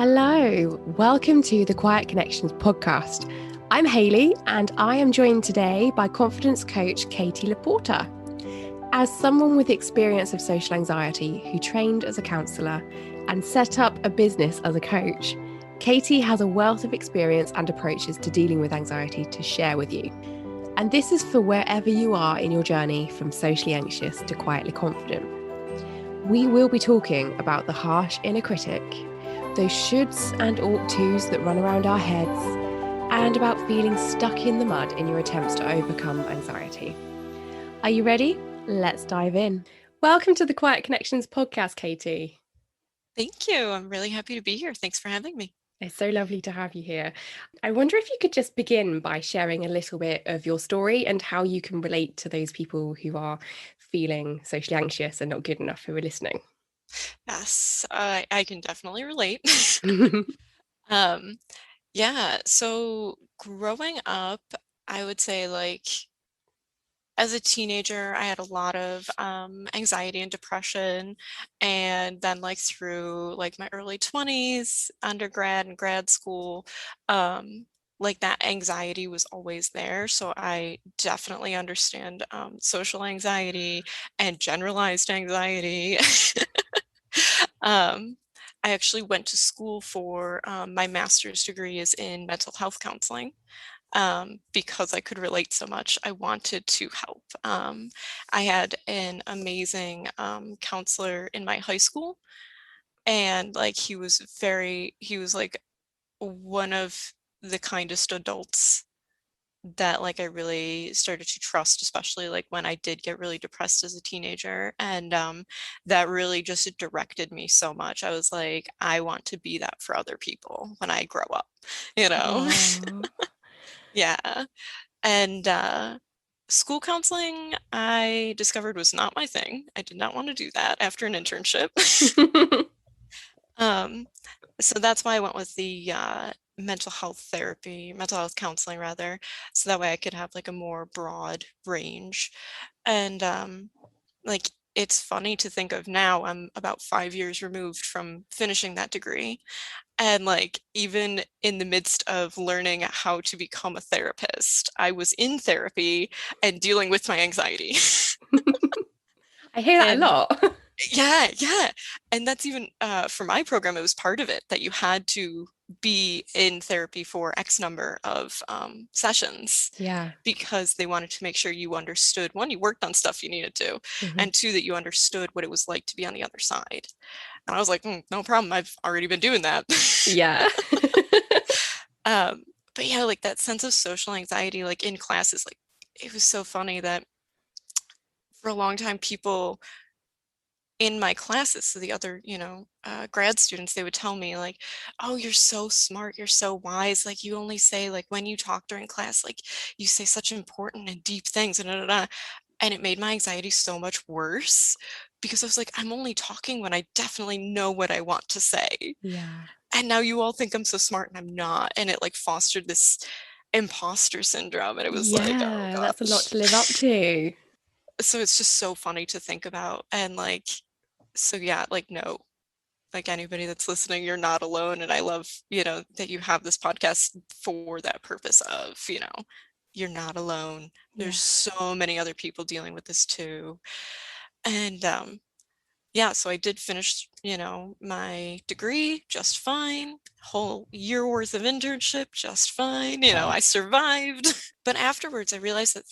Hello, welcome to the Quiet Connections podcast. I'm Hayley and I am joined today by confidence coach Katie LaPorta. As someone with experience of social anxiety who trained as a counsellor and set up a business as a coach, Katie has a wealth of experience and approaches to dealing with anxiety to share with you. And this is for wherever you are in your journey from socially anxious to quietly confident. We will be talking about the harsh inner critic, those shoulds and ought tos that run around our heads, and about feeling stuck in the mud in your attempts to overcome anxiety. Are you ready? Let's dive in. Welcome to the Quiet Connections podcast, Katie. Thank you. I'm really happy to be here. Thanks for having me. It's so lovely to have you here. I wonder if you could just begin by sharing a little bit of your story and how you can relate to those people who are feeling socially anxious and not good enough who are listening. Yes, I can definitely relate. So growing up, I would say as a teenager, I had a lot of anxiety and depression. And then through my early 20s, undergrad and grad school, that anxiety was always there. So I definitely understand social anxiety and generalized anxiety. Um, I actually went to school for my master's degree is in mental health counseling because I could relate so much. I wanted to help. I had an amazing counselor in my high school, and he was one of the kindest adults that I really started to trust, especially when I did get really depressed as a teenager. And that really just directed me so much. I was like, I want to be that for other people when I grow up, you know? Yeah. And school counseling, I discovered was not my thing. I did not want to do that after an internship. So that's why I went with the mental health counseling rather, so that way I could have a more broad range. And it's funny to think of now, I'm about 5 years removed from finishing that degree. And even in the midst of learning how to become a therapist, I was in therapy and dealing with my anxiety. I hear that a And lot. yeah. And that's even for my program, it was part of it that you had to be in therapy for X number of sessions Yeah. because they wanted to make sure you understood, one, you worked on stuff you needed to, and two, that you understood what it was like to be on the other side. And I was like, no problem. I've already been doing that. Yeah. But yeah, that sense of social anxiety, in classes, it was so funny that for a long time, people in my classes, so the other, grad students, they would tell me oh, you're so smart, you're so wise. You only say when you talk during class, you say such important and deep things and da, da, da. And it made my anxiety so much worse because I was like, I'm only talking when I definitely know what I want to say. Yeah. And now you all think I'm so smart and I'm not. And it fostered this imposter syndrome. And it was oh Yeah, that's a lot gosh. to live up to. So it's just so funny to think about. And so yeah, no, anybody that's listening, you're not alone. And I love, that you have this podcast for that purpose of, you're not alone. There's Yeah. so many other people dealing with this too. And yeah, so I did finish, my degree just fine, whole year worth of internship just fine, I survived. But afterwards, I realized that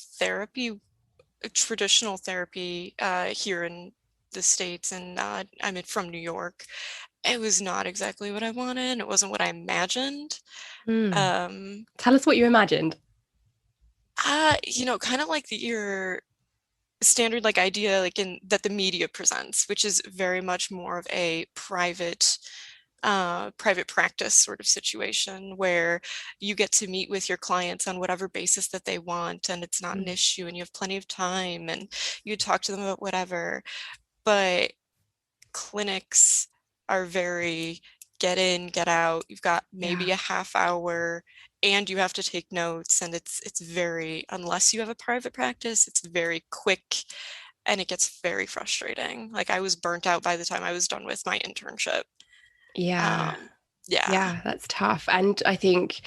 traditional therapy here in the States, and I'm from New York, it was not exactly what I wanted. It wasn't what I imagined. Tell us what you imagined. Kind of your standard idea in that the media presents, which is very much more of a private practice sort of situation where you get to meet with your clients on whatever basis that they want, and it's not an issue, and you have plenty of time, and you talk to them about whatever. But clinics are very get in, get out. You've got maybe a half hour and you have to take notes, and it's very, unless you have a private practice, it's very quick and it gets very frustrating. I was burnt out by the time I was done with my internship. Yeah. Yeah. Yeah, that's tough. And I think,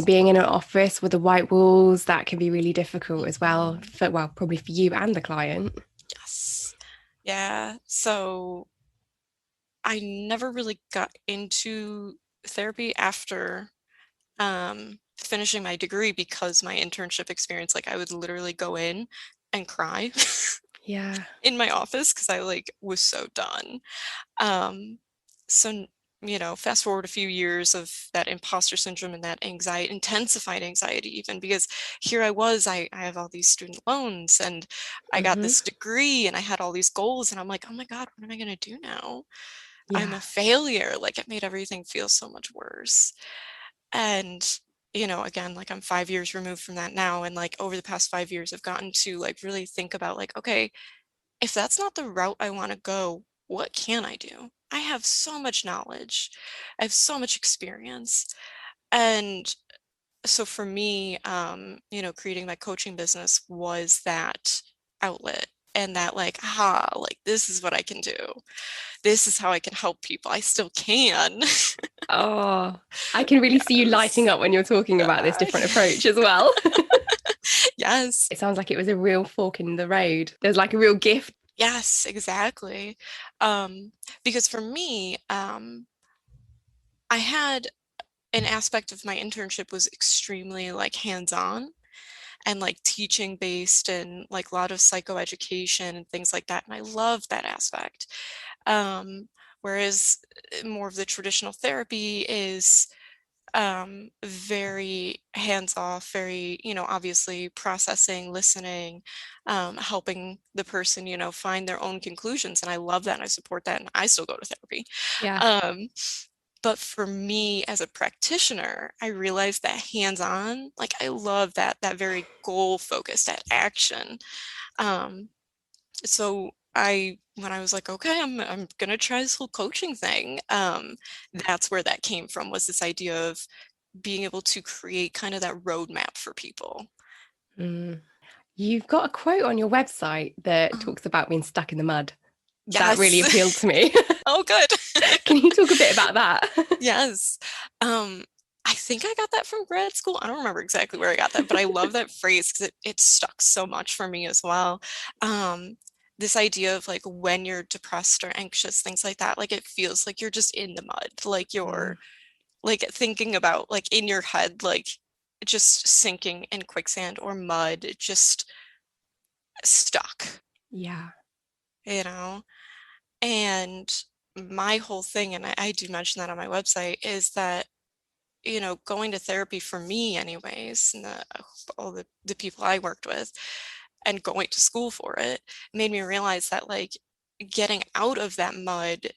being in an office with the white walls, that can be really difficult as well Mhm. for, well, probably for you and the client. Yes. Yeah. So I never really got into therapy after finishing my degree because my internship experience, like I would literally go in and cry Yeah. in my office because I like was so done. Um, so, fast forward a few years of that imposter syndrome and that anxiety, intensified anxiety, even because here I was, I have all these student loans and I got Hmm. this degree and I had all these goals. And I'm like, oh my God, what am I going to do now? I'm Yeah. a failure. Like it made everything feel so much worse. And, again, like I'm 5 years removed from that now. And like over the past 5 years, I've gotten to like really think about like, okay, if that's not the route I want to go, what can I do? I have so much knowledge. I have so much experience. And so for me, creating my coaching business was that outlet and that like, like this is what I can do. This is how I can help people. I still can. Oh, I can really see you lighting Yes. up when you're talking about this different approach as well. Yes. It sounds like it was a real fork in the road. There's like a real gift. Yes, exactly. Um, because for me, I had an aspect of my internship was extremely like hands-on and like teaching based and like a lot of psychoeducation and things like that. And I love that aspect. Whereas more of the traditional therapy is very hands off, very, obviously processing, listening, helping the person, find their own conclusions. And I love that and I support that. And I still go to therapy. Yeah. Um, but for me as a practitioner, I realized that hands-on, like I love that very goal focused, that action. Um, so when I was like, okay, I'm gonna try this whole coaching thing, that's where that came from, was this idea of being able to create kind of that roadmap for people. Mm. You've got a quote on your website that Uh, talks about being stuck in the mud. That really appealed yes. to me. Oh, good. Can you talk a bit about that? Yes. Um, I think I got that from grad school. I don't remember exactly where I got that, but I love that phrase because it stuck so much for me as well. Um, this idea of like when you're depressed or anxious, things like that, like it feels like you're just in the mud, like Mm. you're like thinking about like in your head, like just sinking in quicksand or mud, just stuck, Yeah. you know? And my whole thing, and I do mention that on my website, is that going to therapy for me anyways, and all the people I worked with and going to school for it made me realize that like getting out of that mud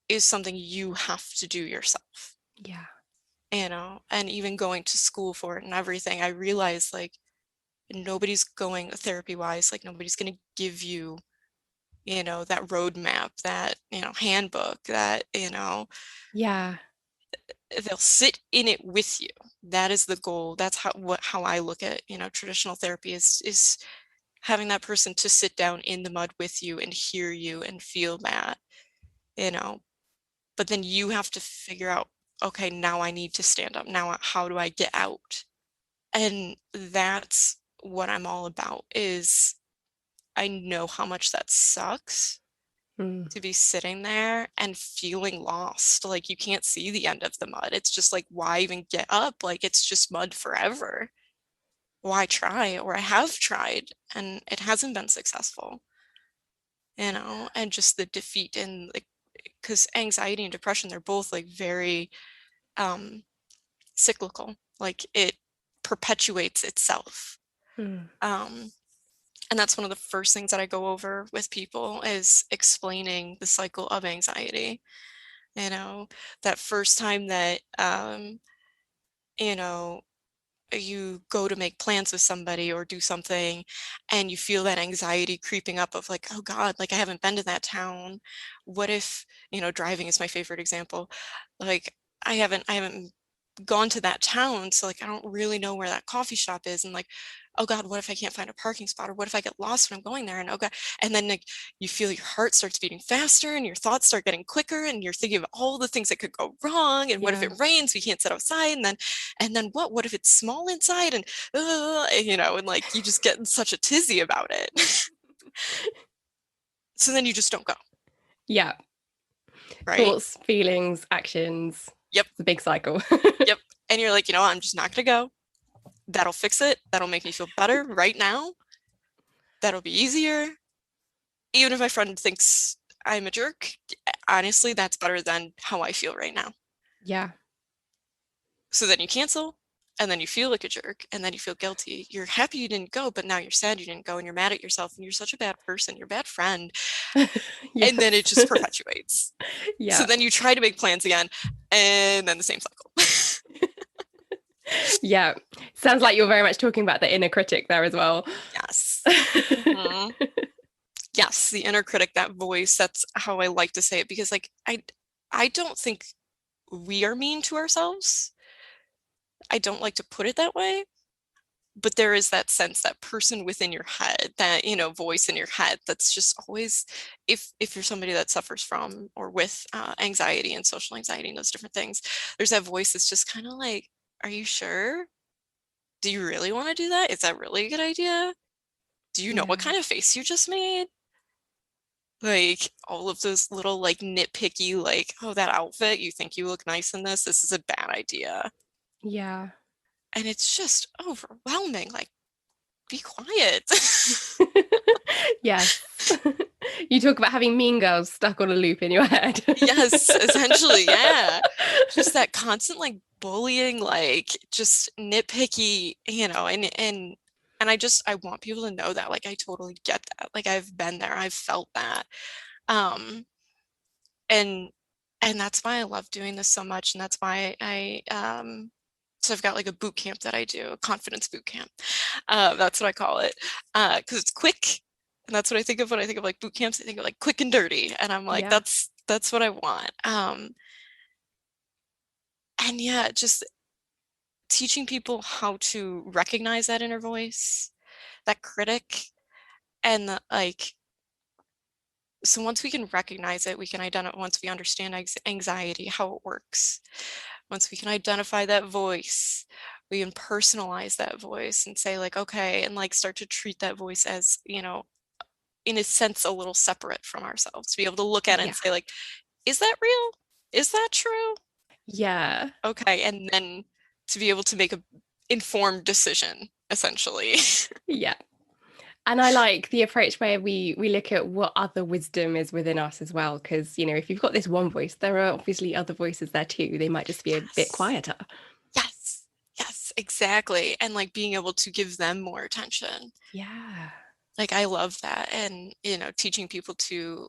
is something you have to do yourself, Yeah. and even going to school for it and everything, I realized like nobody's going therapy wise, like nobody's going to give you, that roadmap, that, handbook, that, Yeah. they'll sit in it with you. That is the goal. That's how I look at, traditional therapy is having that person to sit down in the mud with you and hear you and feel that, you know. But then you have to figure out, okay, now I need to stand up. Now how do I get out? And that's what I'm all about is I know how much that sucks Mm. to be sitting there and feeling lost. Like you can't see the end of the mud. It's just like, why even get up? Like it's just mud forever. Why try? Or I have tried and it hasn't been successful, and just the defeat and like, because anxiety and depression, they're both like very um, cyclical. Like it perpetuates itself. Mm. Um, and that's one of the first things that I go over with people is explaining the cycle of anxiety. You know, that first time that, you know, you go to make plans with somebody or do something and you feel that anxiety creeping up of like, oh God, like I haven't been to that town. What if, driving is my favorite example. Like I haven't gone to that town, so like I don't really know where that coffee shop is, and like, oh God, what if I can't find a parking spot, or what if I get lost when I'm going there, and oh God, and then like you feel your heart starts beating faster and your thoughts start getting quicker and you're thinking of all the things that could go wrong, and what if Yeah. it rains, we can't sit outside, and then what if it's small inside, and you know, and like you just get in such a tizzy about it. So then you just don't go, Yeah. right? Thoughts, feelings, actions. Yep. It's a big cycle. Yep. And you're like, you know what, I'm just not gonna go. That'll fix it. That'll make me feel better right now. That'll be easier. Even if my friend thinks I'm a jerk, honestly, that's better than how I feel right now. Yeah. So then you cancel, and then you feel like a jerk, and then you feel guilty. You're happy you didn't go, but now you're sad you didn't go, and you're mad at yourself, and you're such a bad person, you're a bad friend. And then it Yes. just perpetuates. So Yeah. then you try to make plans again, and then the same cycle. Yeah. Sounds like you're very much talking about the inner critic there as well. Yes. Mm-hmm. Yes, the inner critic, that voice, that's how I like to say it, because like I don't think we are mean to ourselves. I don't like to put it that way, but there is that sense, that person within your head, that, you know, voice in your head that's just always, if you're somebody that suffers from or with anxiety and social anxiety and those different things, there's that voice that's just kind of like, are you sure? Do you really want to do that? Is that really a good idea? Do you know what Yeah. kind of face you just made? Like all of those little like nitpicky, like, oh, that outfit, you think you look nice in this? This is a bad idea. Yeah. And it's just overwhelming. Like, be quiet. Yes. You talk about having Mean Girls stuck on a loop in your head. Yes, essentially, yeah. Just that constant like bullying, like just nitpicky, you know, and I want people to know that, like, I totally get that. Like, I've been there, I've felt that. Um, and that's why I love doing this so much, and that's why so I've got like a boot camp that I do, a confidence boot camp. That's what I call it. Because it's quick. And that's what I think of when I think of like boot camps. I think of like quick and dirty. And I'm like, Yeah. that's what I want. And yeah, just teaching people how to recognize that inner voice, that critic, and like, so once we can recognize it, we can identify, once we understand anxiety, how it works, once we can identify that voice, we can personalize that voice and say like, okay, and like start to treat that voice as, you know, in a sense, a little separate from ourselves, to be able to look at it Yeah. and say like, is that real? Is that true? Yeah. Okay. And then to be able to make a informed decision, essentially. Yeah. And I like the approach where we look at what other wisdom is within us as well. Because, you know, if you've got this one voice, there are obviously other voices there too. They might just be a bit Yes. quieter. Yes. Yes, exactly. And like being able to give them more attention. Yeah. Like I love that. And, you know, teaching people to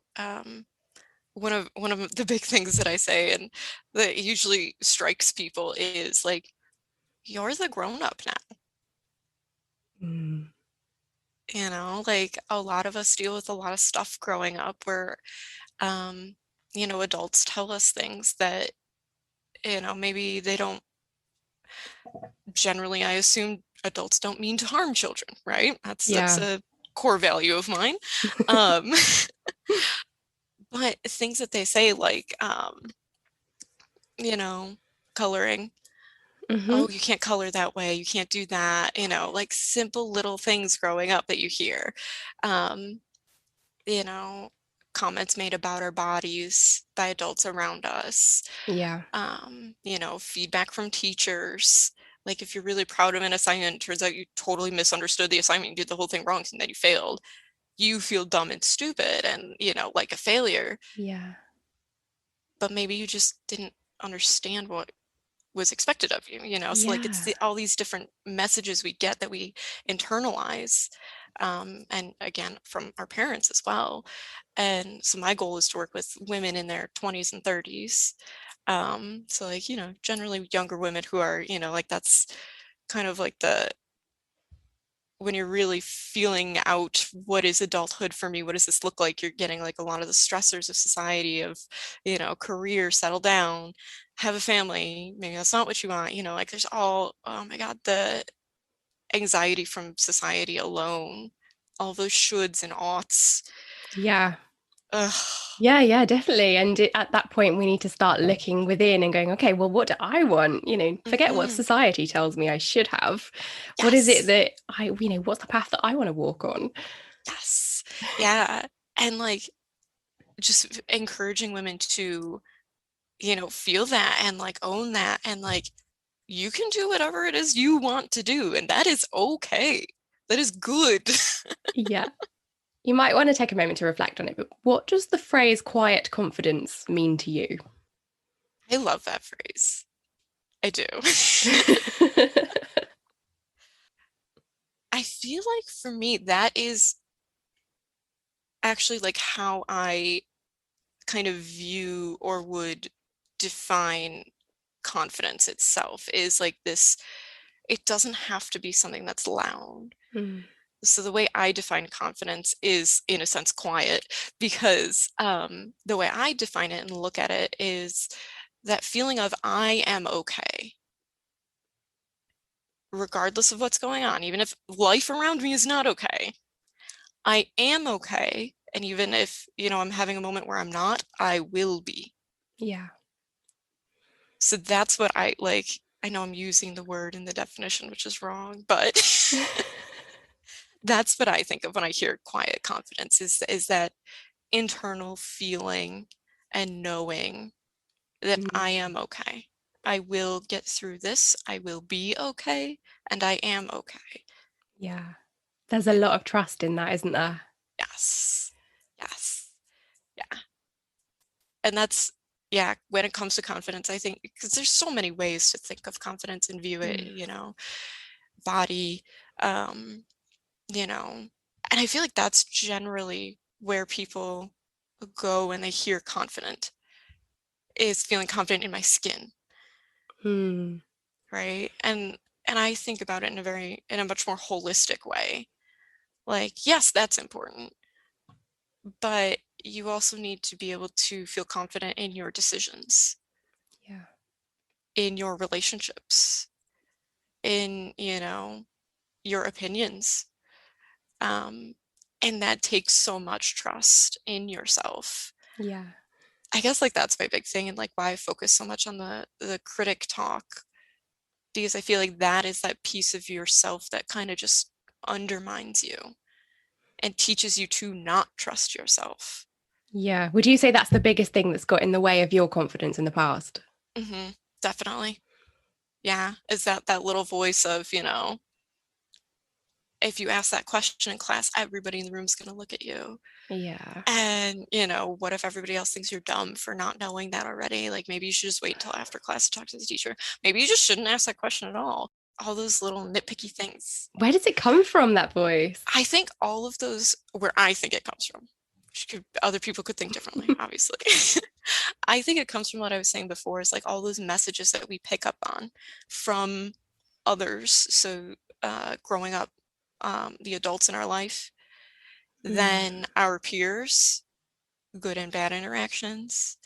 one of the big things that I say and that usually strikes people is like, you're the grown up now. Mm. You know, like a lot of us deal with a lot of stuff growing up where, you know, adults tell us things that, you know, maybe they don't generally, I assume adults don't mean to harm children, right? That's Yeah. a core value of mine. Um, but things that they say like, you know, coloring. Hmm. Oh, you can't color that way. You can't do that. You know, like simple little things growing up that you hear. Um, you know, comments made about our bodies by adults around us, Yeah. you know, feedback from teachers. Like if you're really proud of an assignment, turns out you totally misunderstood the assignment, you did the whole thing wrong, and then you failed. You feel dumb and stupid and, you know, like a failure, Yeah. but maybe you just didn't understand what was expected of you, you know? So like it's Yeah. all these different messages we get that we internalize. And again, from our parents as well. And so my goal is to work with women in their 20s and 30s. So like, you know, generally younger women who are, you know, like that's kind of like the when you're really feeling out what is adulthood for me, what does this look like, you're getting like a lot of the stressors of society of, career, settle down, have a family, maybe that's not what you want, like there's all, oh my God, the anxiety from society alone, all those shoulds and oughts. Yeah. Ugh. Yeah, definitely. And at that point, we need to start looking within and going, okay, well, what do I want? Forget what Mhm. society tells me I should have. What is it Yes. that what's the path that I want to walk on? Yes. Yeah. And like just encouraging women to, feel that and like own that and like you can do whatever it is you want to do and that is okay. That is good. Yeah. You might want to take a moment to reflect on it, but what does the phrase quiet confidence mean to you? I love that phrase. I do. I feel like for me that is actually like how I kind of view or would define confidence itself is like this, it doesn't have to be something that's loud. Mm, So the way I define confidence is in a sense quiet because the way I define it and look at it is that feeling of I am okay regardless of what's going on, even if life around me is not okay. I am okay. And even if, I'm having a moment where I'm not, I will be. yeah. So that's what I like. I know I'm using the word in the definition, which is wrong, but that's what I think of when I hear quiet confidence is that internal feeling and knowing that I Mm, am okay. I will get through this. I will be okay. And I am okay. yeah. There's a lot of trust in that, isn't there? Yes. Yes. Yeah. And that's, yeah, when it comes to confidence, I think, because there's so many ways to think of confidence and view it, Mm, body, um, you know, and I feel like that's generally where people go when they hear confident, is feeling confident in my skin, mm, right? And I think about it in a much more holistic way. Like, yes, that's important, but you also need to be able to feel confident in your decisions, yeah. in your relationships, in, your opinions. Um, and that takes so much trust in yourself. Yeah. I guess like that's my big thing and like why I focus so much on the critic talk, because I feel like that is that piece of yourself that kind of just undermines you and teaches you to not trust yourself. Yeah. Would you say that's the biggest thing that's got in the way of your confidence in the past? Definitely. Yeah. Is that little voice of, if you ask that question in class, everybody in the room is going to look at you. Yeah. And, what if everybody else thinks you're dumb for not knowing that already? Like maybe you should just wait until after class to talk to the teacher. Maybe you just shouldn't ask that question at all. All those little nitpicky things. Where does it come from, that voice? I think all of those, where I think it comes from, other people could think differently, obviously. I think it comes from what I was saying before, is like all those messages that we pick up on from others. So growing up, the adults in our life, Mm, then our peers, good and bad interactions,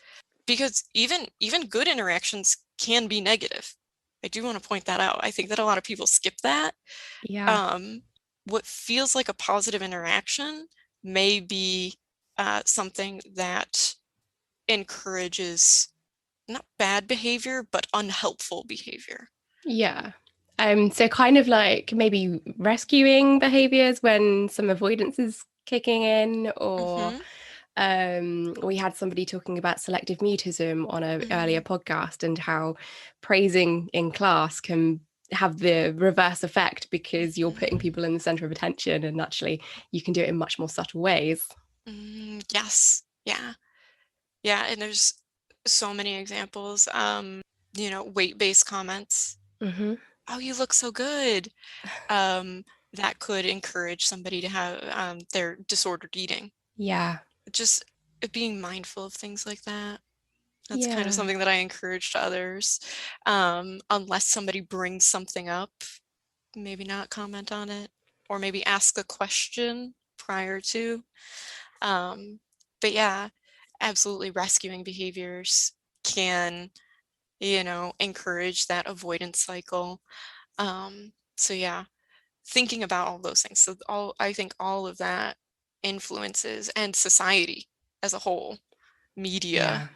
because even good interactions can be negative. I do want to point that out. I think that a lot of people skip that. yeah. Um, what feels like a positive interaction may be something that encourages not bad behavior, but unhelpful behavior. Yeah. So kind of like maybe rescuing behaviors when some avoidance is kicking in, or Mm-hmm. we had somebody talking about selective mutism on an earlier Mm-hmm. podcast, and how praising in class can have the reverse effect because you're putting people in the center of attention, and actually you can do it in much more subtle ways. Yes. Yeah. Yeah. And there's so many examples. Weight-based comments. Hmm. Oh, you look so good. Um, that could encourage somebody to have their disordered eating. Yeah. Just being mindful of things like that. That's kind of Yeah. something that I encourage to others. Unless somebody brings something up, maybe not comment on it. or maybe ask a question prior to. But yeah, absolutely, rescuing behaviors can, encourage that avoidance cycle. So yeah, thinking about all those things. So I think all of that influences, and society as a whole, media, Yeah.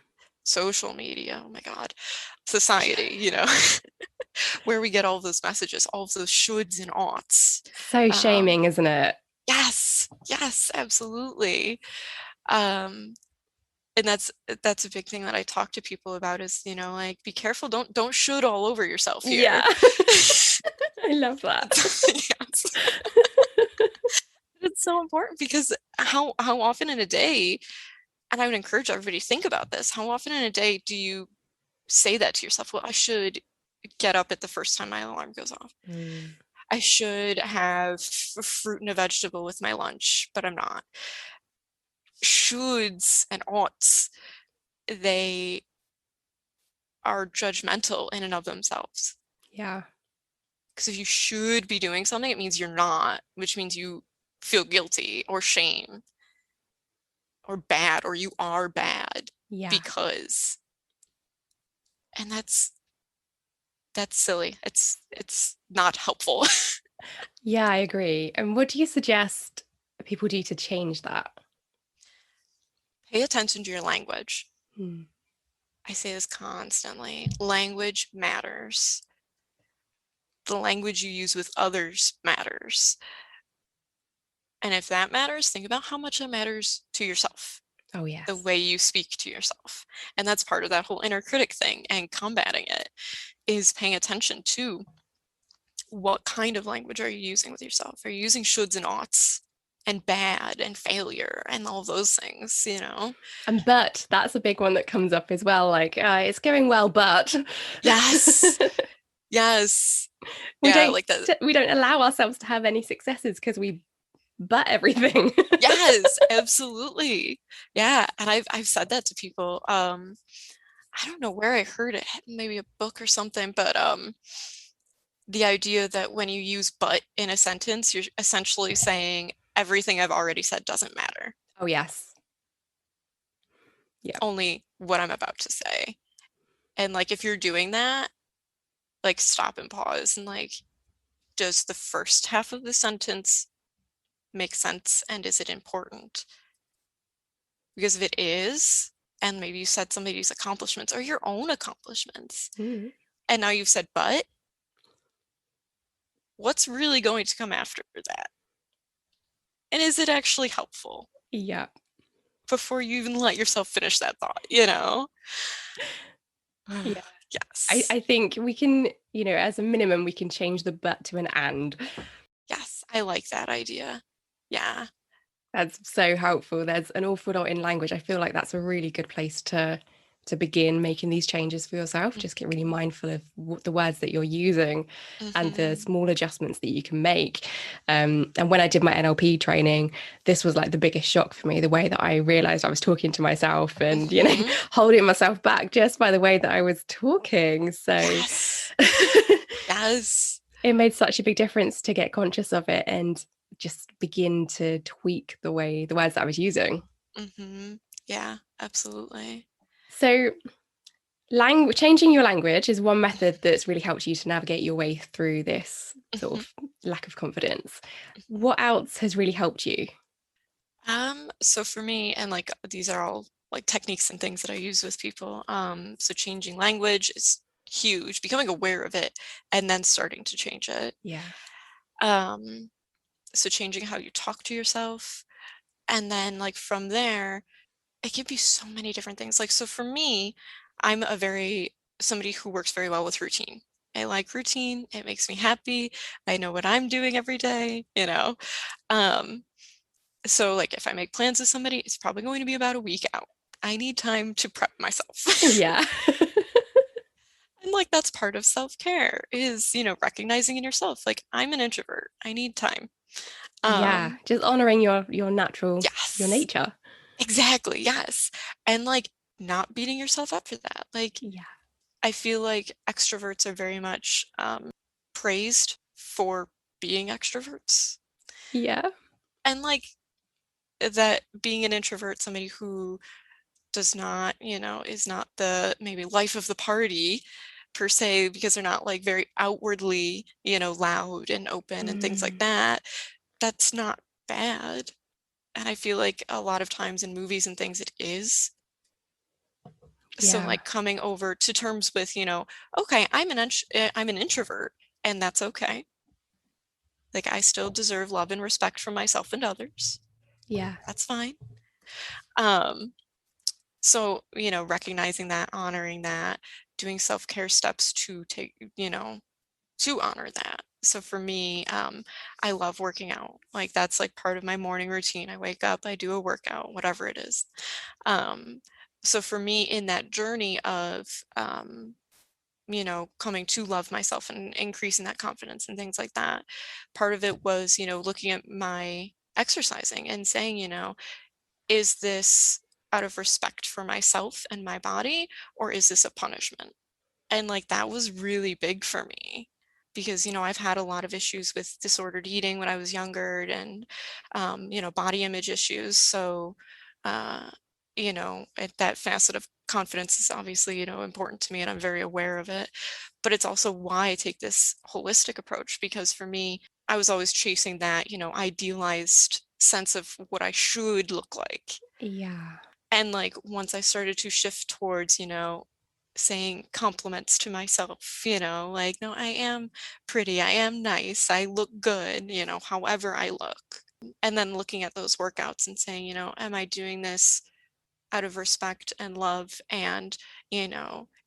social media, oh my God, society, where we get all those messages, all of those shoulds and oughts. So Um, shaming, isn't it? yes, absolutely. Um, and that's a big thing that I talk to people about is, like, be careful, don't should all over yourself here. Yeah. I love that. Yes. It's so important because how often in a day, and I would encourage everybody to think about this, how often in a day do you say that to yourself? Well, I should get up at the first time my alarm goes off. Mm. I should have a fruit and a vegetable with my lunch, but I'm not. Shoulds and oughts, they are judgmental in and of themselves. Yeah. Because if you should be doing something, it means you're not, which means you feel guilty or shame or bad, or you are bad Yeah. because, and that's silly. It's not helpful. Yeah, I agree. And what do you suggest people do to change that? Pay attention to your language. Hmm. I say this constantly. Language matters. The language you use with others matters. And if that matters, think about how much that matters to yourself, Oh, the yes. way you speak to yourself. And that's part of that whole inner critic thing, and combating it is paying attention to what kind of language are you using with yourself? Are you using shoulds and oughts and bad and failure and all those things, And but that's a big one that comes up as well. Like, it's going well, but Yes. Yes. we Yeah, don't like that. we don't allow ourselves to have any successes because we but everything. Yes, absolutely. Yeah, and I've said that to people. I don't know where I heard it, maybe a book or something, but the idea that when you use but in a sentence, you're essentially saying everything I've already said doesn't matter. Oh, yes. Yeah. Only what I'm about to say. And like if you're doing that, like stop and pause and like, does the first half of the sentence make sense and is it important? Because if it is, and maybe you said somebody's accomplishments or your own accomplishments, Mm. and now you've said but, what's really going to come after that? And is it actually helpful Yeah. before you even let yourself finish that thought? Yeah. Yes. I think we can, as a minimum, we can change the but to an and. Yes, I like that idea. Yeah. That's so helpful. There's an awful lot in language. I feel like that's a really good place to begin making these changes for yourself. Just get really mindful of the words that you're using and the Mm-hmm. small adjustments that you can make. And when I did my NLP training, this was like the biggest shock for me, the way that I realized I was talking to myself and, Mm-hmm. holding myself back just by the way that I was talking. So Yes. Yes. it made such a big difference to get conscious of it and just begin to tweak the words that I was using. Mm-hmm. Yeah, absolutely. So changing your language is one method that's really helped you to navigate your way through this sort Mm-hmm. of lack of confidence. What else has really helped you? So for me, and like these are all like techniques and things that I use with people. So changing language is huge, becoming aware of it and then starting to change it. Yeah. Um, so changing how you talk to yourself. And then like from there, it can be so many different things. Like, so for me, I'm somebody who works very well with routine. I like routine. It makes me happy. I know what I'm doing every day. Um, so like if I make plans with somebody, it's probably going to be about a week out. I need time to prep myself. Yeah. And like that's part of self-care is, recognizing in yourself, like I'm an introvert. I need time. Yeah. Um, Just honoring your yes, nature. exactly. Yes. And like not beating yourself up for that. Like Yeah. I feel like extroverts are very much praised for being extroverts. Yeah. And like that being an introvert, somebody who does not, is not the maybe life of the party per se, because they're not like very outwardly, loud and open and things like Mm. that. That's not bad. And I feel like a lot of times in movies and things it is. So Yeah. like coming over to terms with, okay, I'm an introvert and that's okay. Like I still deserve love and respect from myself and others. Yeah. That's fine. Um, so, recognizing that, honoring that, doing self-care steps to take, to honor that. So for me, I love working out. Like that's like part of my morning routine. I wake up, I do a workout, whatever it is. Um, so for me in that journey of, coming to love myself and increasing that confidence and things like that, part of it was, looking at my exercising and saying, is this out of respect for myself and my body, or is this a punishment? And like that was really big for me because, I've had a lot of issues with disordered eating when I was younger and, body image issues. So, uh, that facet of confidence is obviously, important to me and I'm very aware of it. But it's also why I take this holistic approach because for me, I was always chasing that, idealized sense of what I should look like. Yeah. And like once I started to shift towards, saying compliments to myself, like, no, I am pretty, I am nice, I look good, however I look. And then looking at those workouts and saying, am I doing this out of respect and love and,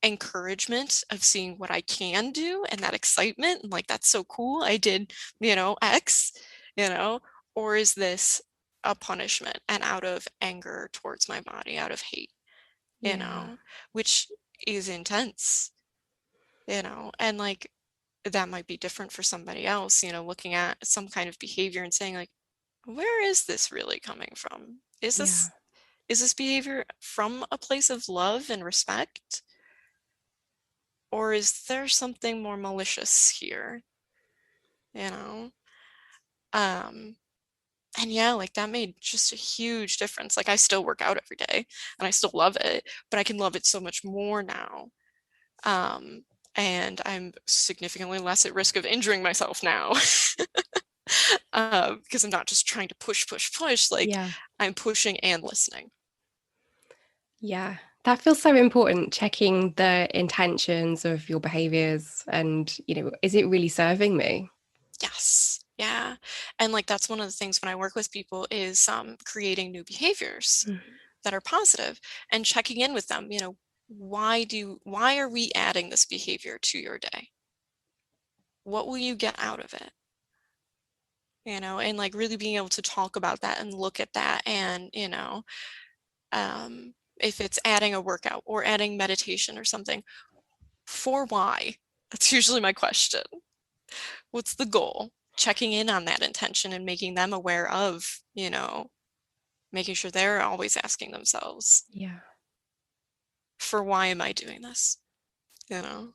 encouragement of seeing what I can do and that excitement and like that's so cool. I did, X, you know, or is this a punishment and out of anger towards my body, out of hate, Yeah. which is intense, and like that might be different for somebody else, looking at some kind of behavior and saying like, where is this really coming from? Yeah. Is this behavior from a place of love and respect? Or is there something more malicious here? You know? Um, and yeah, like that made just a huge difference. Like I still work out every day and I still love it, but I can love it so much more now. Um, and I'm significantly less at risk of injuring myself now. Because I'm not just trying to push, push, push, like Yeah. I'm pushing and listening. Yeah. That feels so important, checking the intentions of your behaviors and, is it really serving me? Yes. Yeah. And like that's one of the things when I work with people is creating new behaviors Mm. that are positive and checking in with them, why are we adding this behavior to your day? What will you get out of it? And like really being able to talk about that and look at that and, if it's adding a workout or adding meditation or something, for why? That's usually my question. What's the goal? Checking in on that intention and making them aware of, making sure they're always asking themselves, Yeah. for why am I doing this? And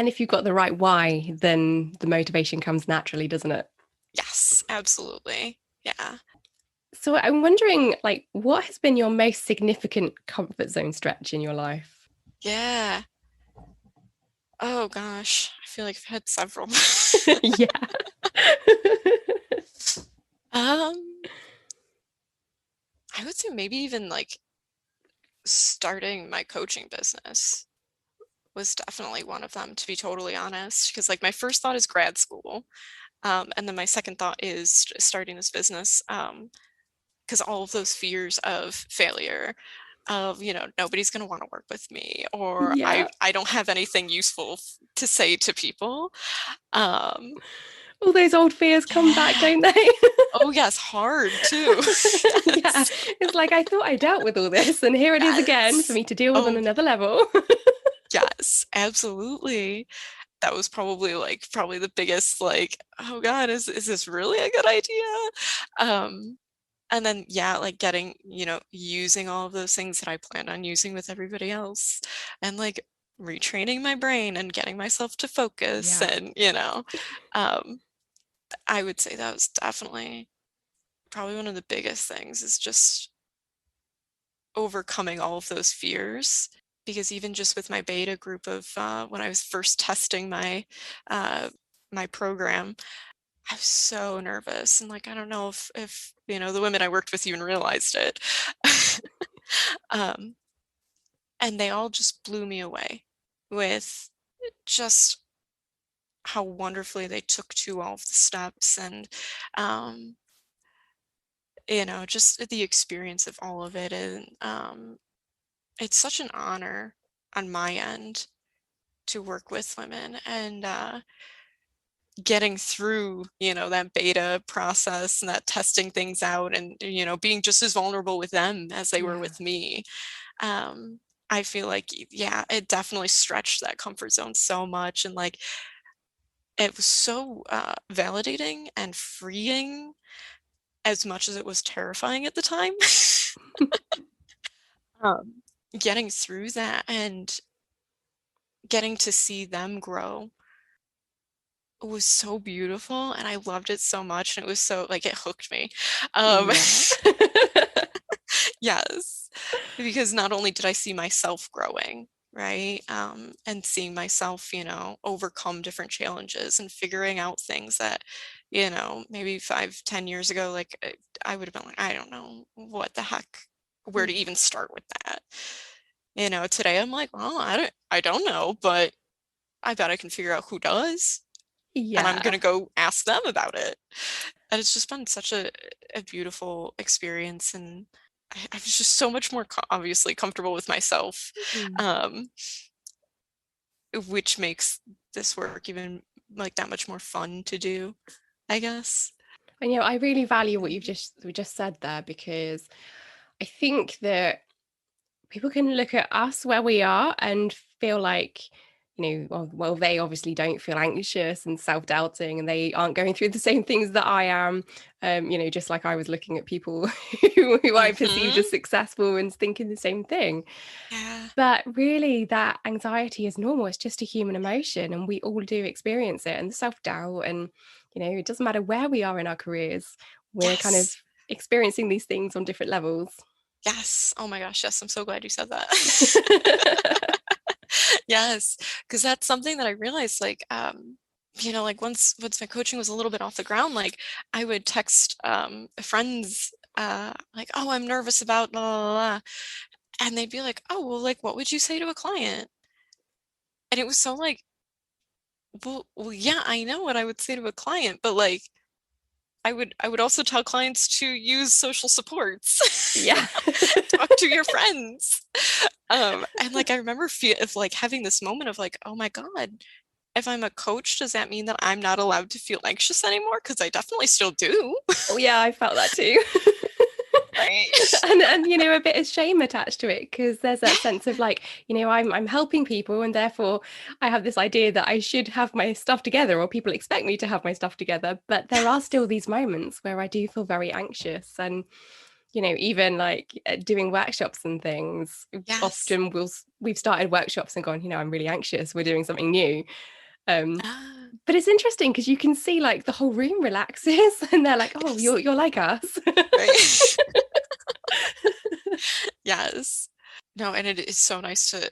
if you've got the right why, then the motivation comes naturally, doesn't it? Yes, absolutely. Yeah. So I'm wondering, like, what has been your most significant comfort zone stretch in your life? Yeah. Oh gosh, I feel like I've had several. Yeah. Um, I would say maybe even like starting my coaching business was definitely one of them, to be totally honest. Because like my first thought is grad school. And then my second thought is starting this business. Because all of those fears of failure, of, nobody's going to want to work with me, or Yeah. I don't have anything useful to say to people. Um, All those old fears come back, yeah. don't they? Oh yes, hard too. Yeah. Yes. It's like I thought I dealt with all this, and here it is again for Yes. me to deal with on Oh, another level. yes, absolutely. That was probably the biggest like, oh God, is this really a good idea? Um, and then yeah, like getting, using all of those things that I planned on using with everybody else and like retraining my brain and getting myself to focus Yeah. and, um, I would say that was definitely probably one of the biggest things, is just overcoming all of those fears. Because even just with my beta group of when I was first testing my program, I was so nervous, and like I don't know if the women I worked with even realized it. um, and they all just blew me away with just how wonderfully they took to all of the steps, and um, just the experience of all of it. And it's such an honor on my end to work with women, and getting through that beta process and that testing things out, and being just as vulnerable with them as they were with me. um I feel like, yeah, it definitely stretched that comfort zone so much, and like it was so validating and freeing, as much as it was terrifying at the time. um Getting through that and getting to see them grow was so beautiful, and I loved it so much, and it was so like it hooked me. Yeah. Yes, because not only did I see myself growing, right, and seeing myself, overcome different challenges and figuring out things that, maybe 5, 10 years ago, like I would have been like, I don't know what the heck, where to Yeah. even start with that. Today I'm like, well, I don't know, but I bet I can figure out who does, and I'm Yeah. gonna go ask them about it. And it's just been such a beautiful experience, and I was just so much more obviously comfortable with myself, Mm. um, which makes this work even like that much more fun to do, I guess. And I really value what we just said there, because I think that people can look at us where we are and feel like, well, they obviously don't feel anxious and self-doubting, and they aren't going through the same things that I am. Just like I was looking at people who I perceived as Hmm. successful and thinking the same thing. Yeah. But really, that anxiety is normal. It's just a human emotion, and we all do experience it. And the self-doubt, and it doesn't matter where we are in our careers, we're kind of Yes. experiencing these things on different levels. Yes. Oh my gosh. Yes. I'm so glad you said that. Yes, because that's something that I realized, like, like once my coaching was a little bit off the ground, like I would text friends, like, oh, I'm nervous about blah, blah, blah, blah. And they'd be like, oh, well, like, what would you say to a client? And it was so like, well, yeah, I know what I would say to a client, but like, I would also tell clients to use social supports, Yeah. talk to your friends. And like I remember of like having this moment of like, oh my God, if I'm a coach, does that mean that I'm not allowed to feel anxious anymore? Because I definitely still do. Oh yeah, I felt that too. Right. And a bit of shame attached to it, because there's Yeah. that sense of like, I'm helping people, and therefore I have this idea that I should have my stuff together, or people expect me to have my stuff together. But there are still these moments where I do feel very anxious. And even like doing workshops and things, Yes. often we've started workshops and gone, I'm really anxious, we're doing something new. um Ah, but it's interesting because you can see like the whole room relaxes and they're like, oh, yes. you're like us. Right. Yes. No, and it is so nice to,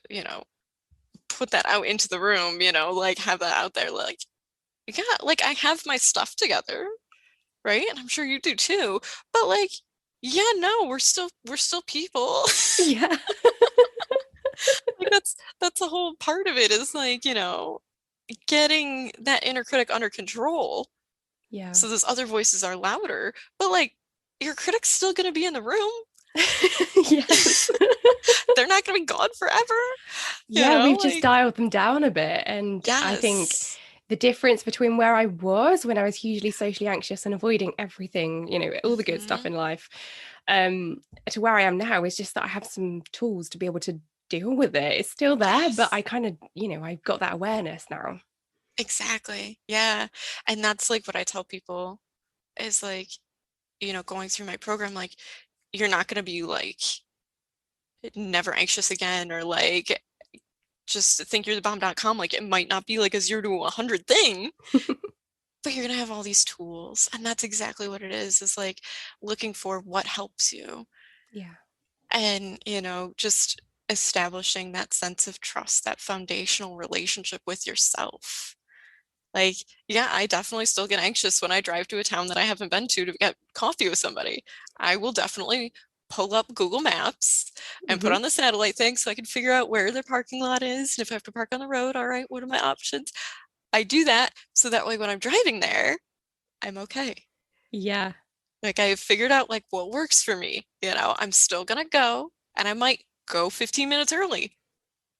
put that out into the room, like have that out there, like, yeah, like I have my stuff together, right? And I'm sure you do too. But like, yeah, no, we're still people. Yeah. Like that's a whole part of it, is like, getting that inner critic under control. Yeah. So those other voices are louder, but like your critic's still gonna be in the room. Yes. They're not gonna be gone forever, Yeah, we've just like, dialed them down a bit. And I think yes. the difference between where I was when I was hugely socially anxious and avoiding everything, all the good stuff Hmm. in life, um, to where I am now is just that I have some tools to be able to deal with it. It's still there, but I Yes. kind of, I've got that awareness now. Exactly. Yeah. And that's like what I tell people is like, going through my program, like, you're not going to be like never anxious again, or like just think you're the bomb.com. Like, it might not be like a 0 to 100 thing, but you're going to have all these tools. And that's exactly what it is like looking for what helps you. Yeah. And, just establishing that sense of trust, that foundational relationship with yourself. Like, yeah, I definitely still get anxious when I drive to a town that I haven't been to get coffee with somebody. I will definitely pull up Google Maps and put Hmm. on the satellite thing so I can figure out where their parking lot is. And if I have to park on the road, all right, what are my options? I do that so that way when I'm driving there, I'm okay. Yeah. Like I've figured out like what works for me. I'm still gonna go and I might go 15 minutes early,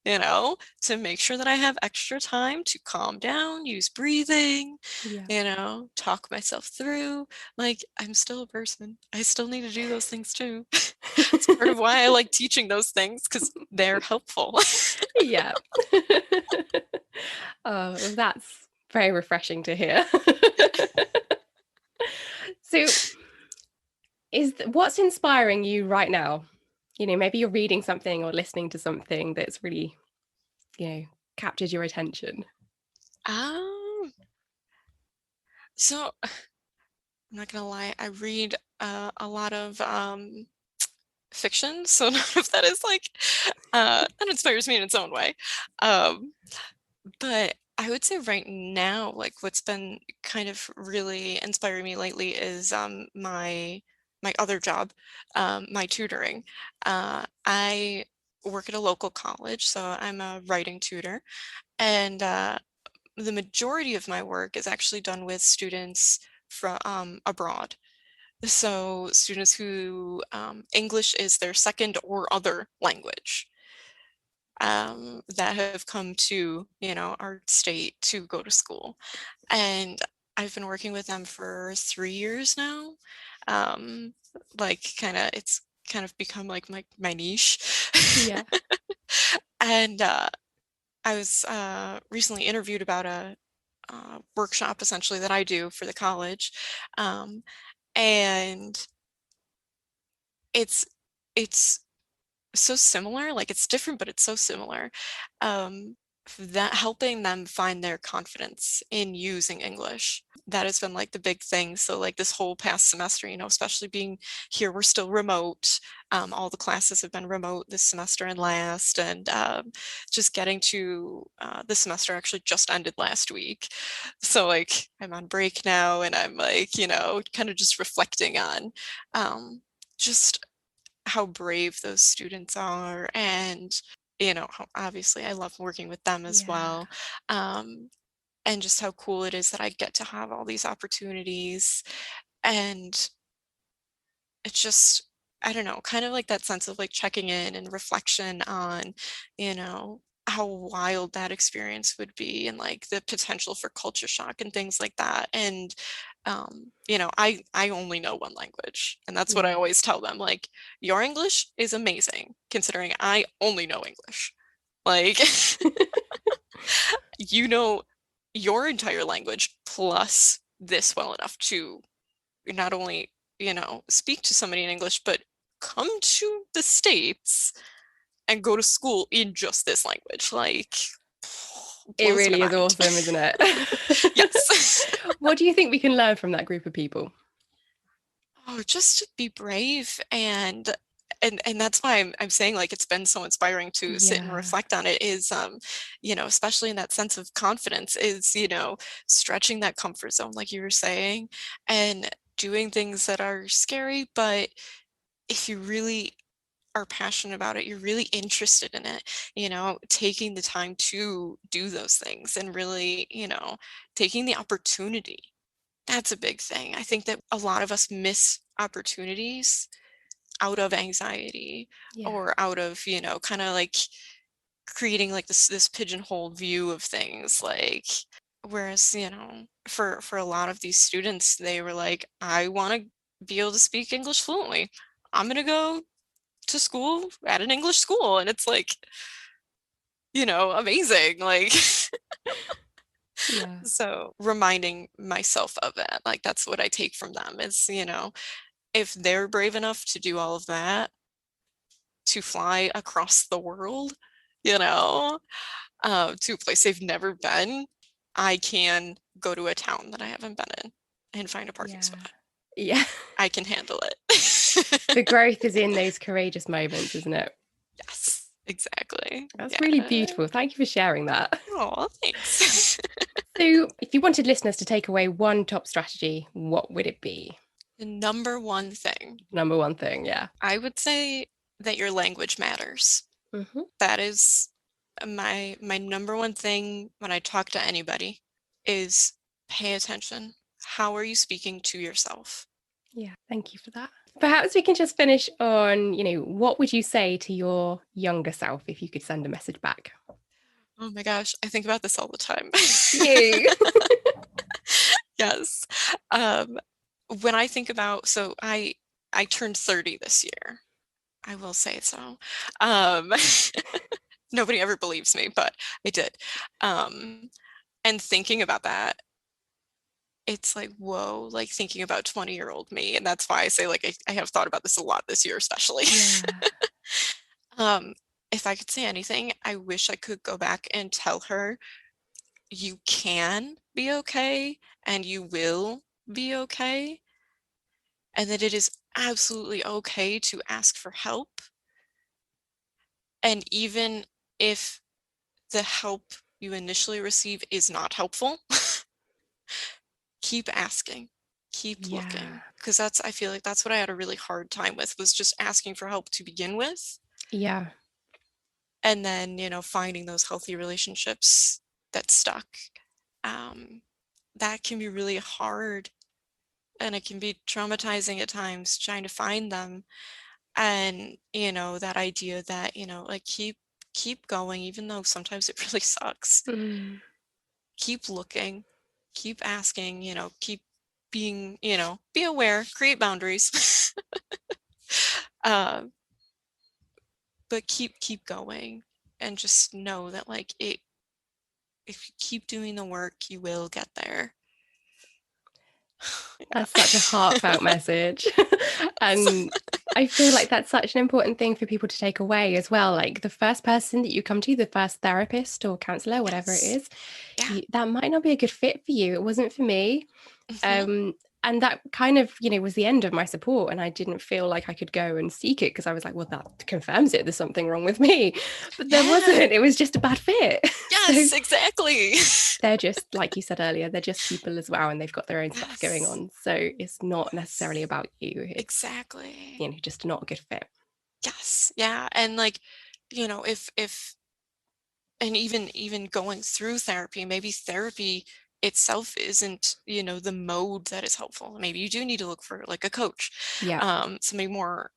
to make sure that I have extra time to calm down, use breathing, Yeah. talk myself through. Like I'm still a person. I still need to do those things too. It's part of why I like teaching those things because they're helpful. Yeah. Oh, that's very refreshing to hear. So, what's inspiring you right now? Maybe you're reading something or listening to something that's really, captured your attention. Um, so I'm not gonna lie, I read a lot of fiction, so none of that is like that inspires me in its own way. Um, but I would say right now, like what's been kind of really inspiring me lately is my other job, my tutoring. I work at a local college, so I'm a writing tutor, and the majority of my work is actually done with students from abroad. So students who English is their second or other language, that have come to, our state to go to school. And I've been working with them for 3 years now. Um, like it's kind of become like my niche. Yeah. And I was recently interviewed about a workshop essentially that I do for the college. Um, and it's it's so similar, like it's different, but it's so similar. That helping them find their confidence in using English. That has been like the big thing. So like this whole past semester, especially being here, we're still remote. All the classes have been remote this semester and last, and just getting to the semester actually just ended last week. So like I'm on break now, and I'm like, kind of just reflecting on just how brave those students are, and how obviously I love working with them as Yeah. well, and just how cool it is that I get to have all these opportunities. And it's just, I don't know, kind of like that sense of like checking in and reflection on, how wild that experience would be, and like the potential for culture shock and things like that. And I only know one language, and that's what I Yeah. always tell them, like, your English is amazing considering I only know English. Like, you know your entire language plus this well enough to not only, speak to somebody in English, but come to the States and go to school in just this language. Like, It blows my really is mind. awesome, isn't it? Yes. What do you think we can learn from that group of people? Oh, just to be brave, and that's why I'm saying like it's been so inspiring to sit and Yeah. reflect on it, is especially in that sense of confidence, is stretching that comfort zone like you were saying, and doing things that are scary, but if you really are passionate about it, you're really interested in it, taking the time to do those things, and really, taking the opportunity. That's a big thing. I think that a lot of us miss opportunities out of anxiety, Yeah. or out of, kind of like creating like this pigeonhole view of things. Like, whereas, for a lot of these students, they were like, I want to be able to speak English fluently. I'm going to go to school at an English school. And it's like, amazing. Like, Yeah. so reminding myself of it, like that's what I take from them is, if they're brave enough to do all of that, to fly across the world, to a place they've never been, I can go to a town that I haven't been in and find a parking Yeah. spot. Yeah. I can handle it. The growth is in those courageous moments, isn't it? Yes, exactly. That's really Yeah. beautiful. Thank you for sharing that. Oh, thanks. So, if you wanted listeners to take away one top strategy, what would it be? The number one thing, Number one thing, yeah. I would say that your language matters. Hmm. That is my number one thing when I talk to anybody is pay attention. How are you speaking to yourself? Yeah, thank you for that. Perhaps we can just finish on, what would you say to your younger self if you could send a message back? Oh my gosh, I think about this all the time. You. Yes. When I think about, so I turned 30 this year. I will say so. Um, Nobody ever believes me, but I did. And thinking about that, it's like, whoa, like thinking about 20-year-old me. And that's why I say, like, I have thought about this a lot this year, especially. Yeah. Um, if I could say anything, I wish I could go back and tell her, you can be okay and you will be okay, and that it is absolutely okay to ask for help. And even if the help you initially receive is not helpful, keep asking, keep Yeah. looking. Because I feel like that's what I had a really hard time with, was just asking for help to begin with. Yeah. And then, finding those healthy relationships that stuck. That can be really hard, and it can be traumatizing at times trying to find them. And, that idea that, like keep going, even though sometimes it really sucks. Mm. Keep looking, keep asking, keep being, be aware, create boundaries. uh, but keep going, and just know that, like, if you keep doing the work, you will get there. That's such a heartfelt message. Yes. And I feel like that's such an important thing for people to take away as well. Like the first person that you come to, the first therapist or counselor, whatever it Yes. is, Yeah. that might not be a good fit for you. It wasn't for me. Hmm. Um, and that kind of, was the end of my support. And I didn't feel like I could go and seek it because I was like, well, that confirms it. There's something wrong with me. But there Yeah. wasn't. It was just a bad fit. So Yes, exactly. they're just, like you said earlier, they're just people as well. And they've got their own stuff going Yes. on. So it's not necessarily Yes. about you. It's, Exactly. just not a good fit. Yes. Yeah. And like, if and even going through therapy, maybe therapy itself isn't, the mode that is helpful. Maybe you do need to look for like a coach, Yeah. somebody more,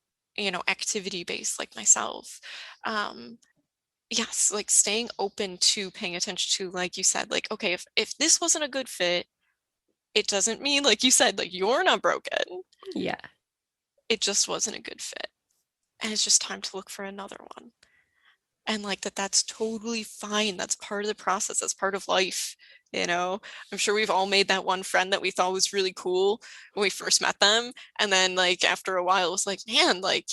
activity based like myself. Um, yes, like staying open to paying attention to, like you said, like, okay, if this wasn't a good fit, it doesn't mean, like you said, like you're not broken. Yeah. It just wasn't a good fit. And it's just time to look for another one. And like that's totally fine. That's part of the process. That's part of life. I'm sure we've all made that one friend that we thought was really cool when we first met them. And then like after a while it was like, man, like,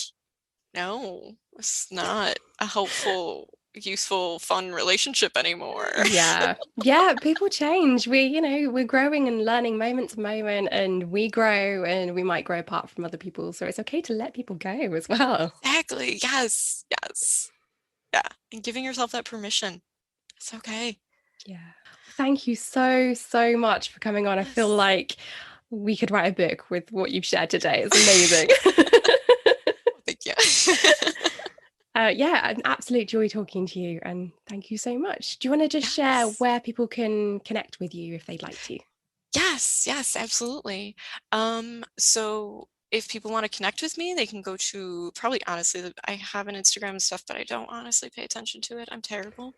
no, it's not a helpful, useful, fun relationship anymore. Yeah. Yeah. People change. We're growing and learning moment to moment, and we grow and we might grow apart from other people. So it's okay to let people go as well. Exactly. Yes. Yes. Yeah. And giving yourself that permission. It's okay. Yeah. Thank you so, so much for coming on. I feel Yes. like we could write a book with what you've shared today. It's amazing. Thank you. Yeah, an absolute joy talking to you. And thank you so much. Do you want to just share Yes. where people can connect with you if they'd like to? Yes, yes, absolutely. So if people want to connect with me, they can go to, probably, honestly, I have an Instagram and stuff, but I don't honestly pay attention to it. I'm terrible.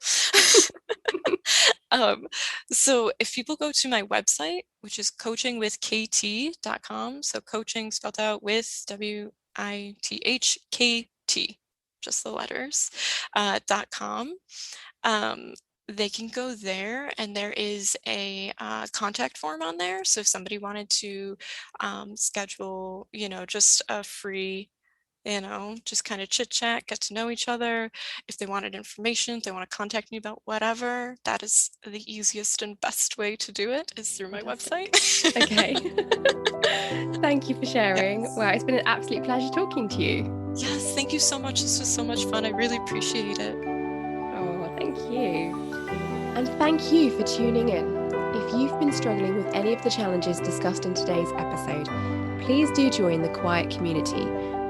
Um, so if people go to my website, which is coachingwithkt.com, so coaching spelled out with WITHKT, just the letters, .com. Um, they can go there, and there is a contact form on there. So if somebody wanted to schedule, just a free just kind of chit chat, get to know each other. If they wanted information, if they want to contact me about whatever, that is the easiest and best way to do it, is through my Fantastic. website. Okay. Thank you for sharing. Yes. Wow, it's been an absolute pleasure talking to you. Yes, thank you so much. This was so much fun. I really appreciate it. Oh, thank you. And thank you for tuning in. If you've been struggling with any of the challenges discussed in today's episode, please do join the Quiet community,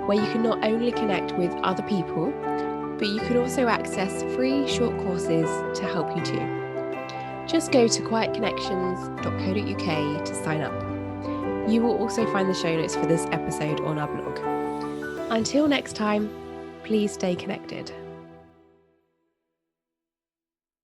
where you can not only connect with other people, but you can also access free short courses to help you too. Just go to quietconnections.co.uk to sign up. You will also find the show notes for this episode on our blog. Until next time, please stay connected.